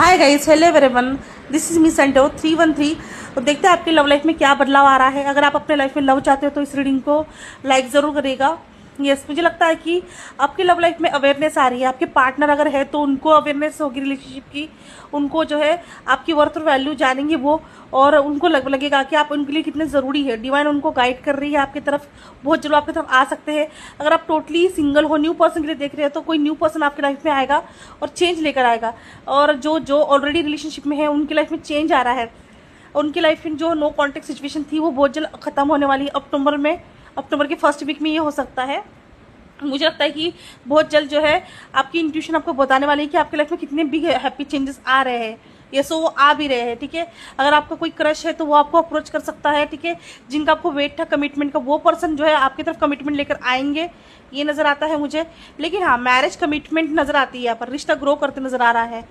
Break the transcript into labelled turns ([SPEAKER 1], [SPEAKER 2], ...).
[SPEAKER 1] Hi guys, hello everyone, this is me Santo 313। तो देखते हैं आपकी लव लाइफ में क्या बदलाव आ रहा है। अगर आप अपने लाइफ में लव चाहते हो तो इस रीडिंग को लाइक ज़रूर करेगा। यस, मुझे लगता है कि आपकी लव लाइफ में अवेयरनेस आ रही है। आपके पार्टनर अगर है तो उनको अवेयरनेस होगी रिलेशनशिप की, उनको जो है आपकी वर्थ और वैल्यू जानेंगे वो, और उनको लगेगा कि आप उनके लिए कितने ज़रूरी है। डिवाइन उनको गाइड कर रही है आपकी तरफ, बहुत जल्द आपकी तरफ आ सकते हैं। अगर आप टोटली सिंगल हो, न्यू पर्सन के लिए देख रहे हैं, तो कोई न्यू पर्सन आपकी लाइफ में आएगा और चेंज लेकर आएगा। और जो ऑलरेडी रिलेशनशिप में है उनकी लाइफ में चेंज आ रहा है। उनकी लाइफ में जो नो कॉन्टेक्ट सिचुएशन थी वो बहुत जल्द खत्म होने वाली है। अक्टूबर के फर्स्ट वीक में ये हो सकता है। मुझे लगता है कि बहुत जल्द जो है आपकी इंट्यूशन आपको बताने वाली है कि आपकी लाइफ में कितने बिग हैप्पी चेंजेस आ रहे हैं। ये सो वो आ भी रहे हैं, ठीक है। अगर आपका कोई क्रश है तो वो आपको अप्रोच कर सकता है, ठीक है। जिनका आपको वेट था कमिटमेंट का, वो पर्सन जो है आपकी तरफ कमिटमेंट लेकर आएंगे, ये नजर आता है मुझे। लेकिन हाँ, मैरिज कमिटमेंट नजर आती है यहाँ पर, रिश्ता ग्रो करते नजर आ रहा है।